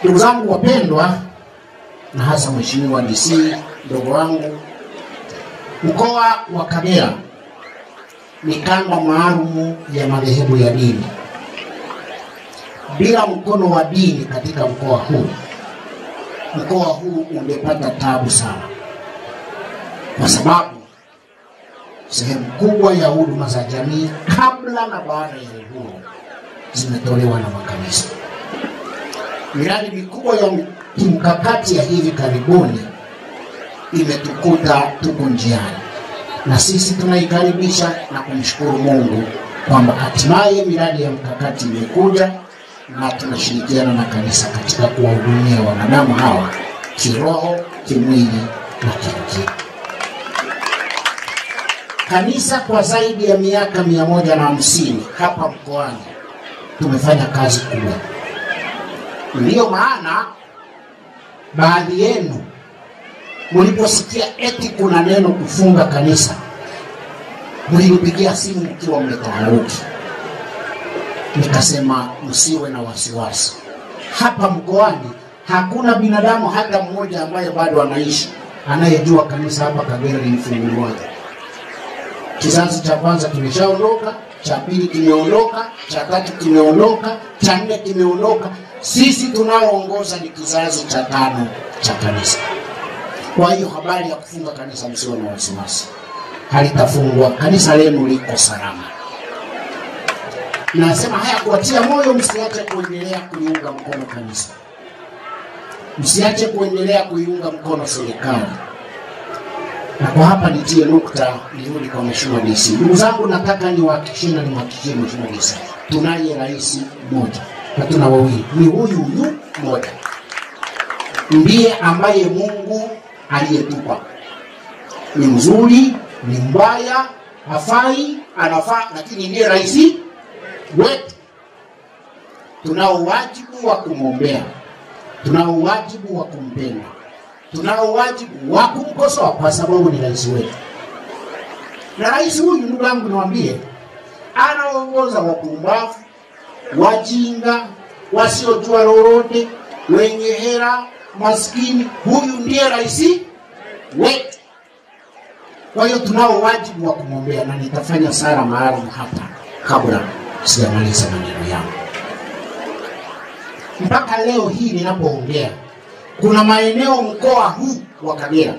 Ndugu zangu wapendwa, na hasa Mheshimiwa DC ndugu wangu, mkoa wa Kagera ni kanda maalum ya madhehebu ya dini. Bila mkono wa dini katika mkoa huu ungepata tabu sana, kwa sababu sehemu kubwa ya huduma za jamii kabla na baada ya uhuru zimetolewa na makanisa. Miradi mikubwa ya kimkakati ya hivi karibuni imetukuta tuko njiani, na sisi tunaikaribisha na kumshukuru Mungu kwamba hatimaye miradi ya mkakati imekuja, na tunashirikiana na kanisa katika kuwahudumia wanadamu hawa kiroho, kimwili na kiakili. Kanisa kwa zaidi ya miaka 150 hapa mkoani tumefanya kazi kubwa. Ndiyo maana baadhi yenu mliposikia eti kuna neno kufunga kanisa, mlinipigia simu mkiwa mmetaharuki. Nikasema msiwe na wasiwasi. Hapa mkoani hakuna binadamu hata mmoja ambaye bado anaishi anayejua kanisa hapa Kagera lilifunguliwa. Kizazi cha kwanza kimeshaondoka, cha pili kimeondoka, cha tatu kimeondoka, cha nne kimeondoka. Sisi tunaoongoza ni kizazi cha 5 cha kanisa. Kwa hiyo habari ya kufunga kanisa msiwe na wasiwasi. Halitafungwa, kanisa lenu liko salama. Nasema haya kuwatia moyo, msiache kuendelea kuiunga mkono kanisa. Msiache kuendelea kuiunga mkono serikali. Na kwa hapa nitie nukta nirudi kwa Mheshimiwa DC. Ndugu zangu, nataka niwahakikishie Mheshimiwa DC, tunaye rais mmoja na tuna wawili. Ni huyu mmoja ndiye ambaye Mungu aliyetupa. Ni mzuri, ni mbaya, hafai, anafaa, lakini ndiye rais wetu. Tunao wajibu wa kumwombea, tunao wajibu wa kumpenda, tunao wajibu wa kumkosoa kwa sababu ni rais wetu. Na rais huyu, ndugu yangu, niwaambie, anaongoza wapumbavu, wajinga, wasiojua lolote, wenye hela, maskini. Huyu ndiye rais wetu. Kwa hiyo tunao wajibu wa kumwombea, na nitafanya sala maalum hapa kabla sijamaliza maneno yangu. Mpaka leo hii ninapoongea, kuna maeneo mkoa huu wa Kagera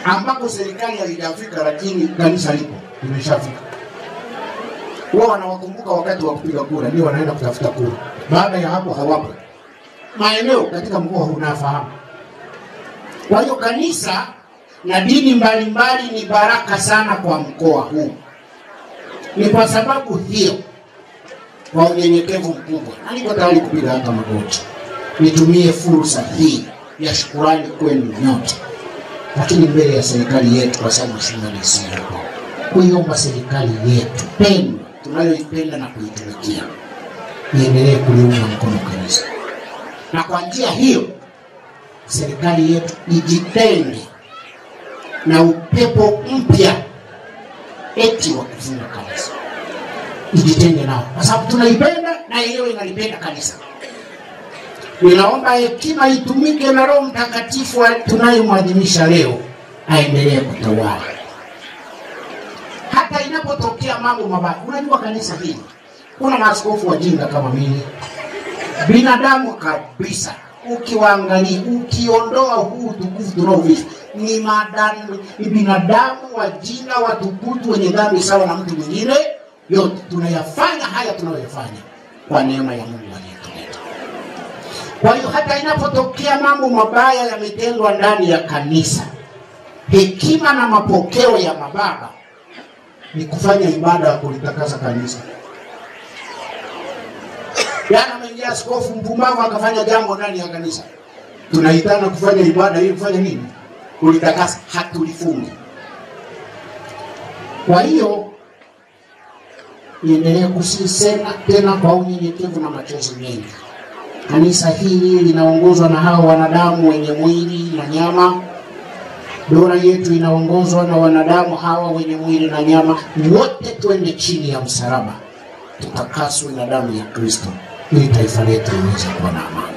ambako serikali haijafika, lakini kanisa lipo, limeshafika. Wao wanawakumbuka wakati wa kupiga kura, ndio wanaenda kutafuta kura. Baada ya hapo hawapo. Maeneo katika mkoa huu unafahamu. Kwa hiyo kanisa na dini mbalimbali ni baraka sana kwa mkoa huu. Ni kwa sababu hiyo, kwa unyenyekevu mkubwa, na niko tayari kupiga hata magoti, nitumie fursa hii ya shukrani kwenu nyote, lakini mbele ya serikali yetu, kwa sababu Mheshimiwa DC hapo, kuiomba serikali yetu pendwa tunayoipenda na kuitumikia iendelee kuliunga mkono kanisa. Na kwa njia hiyo serikali yetu ijitenge na upepo mpya eti wa kufunga kanisa. Ijitenge nao, kwa sababu tunaipenda na yeye inalipenda kanisa. Ninaomba hekima itumike na Roho Mtakatifu tunayomwadhimisha leo aendelee kutawala. Hata inapotokea mambo mabaya, unajua kanisa hili kuna maaskofu wajinga kama mimi, binadamu kabisa. Ukiwaangalia, ukiondoa huu utukufu tunaovishi, ni binadamu wajinga, watukutu, wenye dhambi sawa na mtu mwingine. Yote tunayafanya haya tunayoyafanya kwa neema ya Mungu aliyetuleta. Kwa hiyo hata inapotokea mambo mabaya yametendwa ndani ya kanisa, hekima na mapokeo ya mababa ni kufanya ibada ya kulitakasa kanisa. Yana mengia askofu mpumbavu akafanya jambo ndani ya kanisa, tunaitana kufanya ibada ili kufanya nini? Kulitakasa, hatulifungi. Kwa hiyo niendelee kusisema tena kwa unyenyekevu na machozi mengi, kanisa hili linaongozwa na hao wanadamu wenye mwili na nyama. Dola yetu inaongozwa na wanadamu hawa wenye mwili na nyama. Wote twende chini ya msalaba, tutakaswe na damu ya Kristo, ili taifa letu liweze kuwa na amani.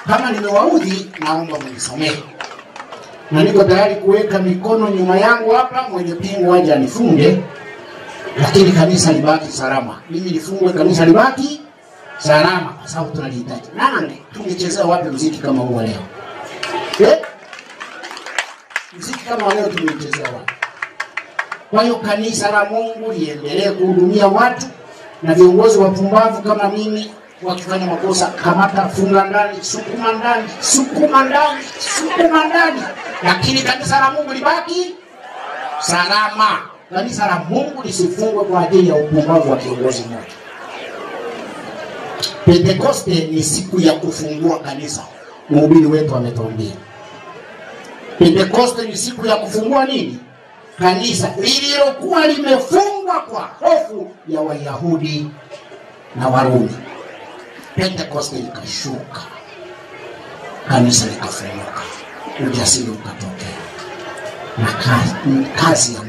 Kama nimewaudhi, naomba mnisamehe, na niko tayari kuweka mikono nyuma yangu hapa, mwenye pingu aje anifunge, lakini kanisa libaki salama. Mimi nifungwe, kanisa libaki salama, kwa sababu tunalihitaji. Nani tungechezea wapi muziki kama huu leo? Muziki kama leo tungechezea wapi? Kwa hiyo kanisa la Mungu liendelee kuhudumia watu, na viongozi wapumbavu kama mimi wakifanya makosa, kamata, funga ndani, sukuma ndani, sukuma ndani, sukuma ndani, lakini kanisa la Mungu libaki salama. Kanisa la Mungu lisifungwe kwa ajili ya upumbavu wa kiongozi mmoja. Pentekoste ni siku ya kufungua kanisa. Mhubiri wetu ametuambia Pentekoste ni siku ya kufungua nini? Kanisa lililokuwa limefungwa kwa hofu ya Wayahudi na Warumi. Pentekoste ikashuka, kanisa likafunguka, ujasiri ukatokea, na kazi ya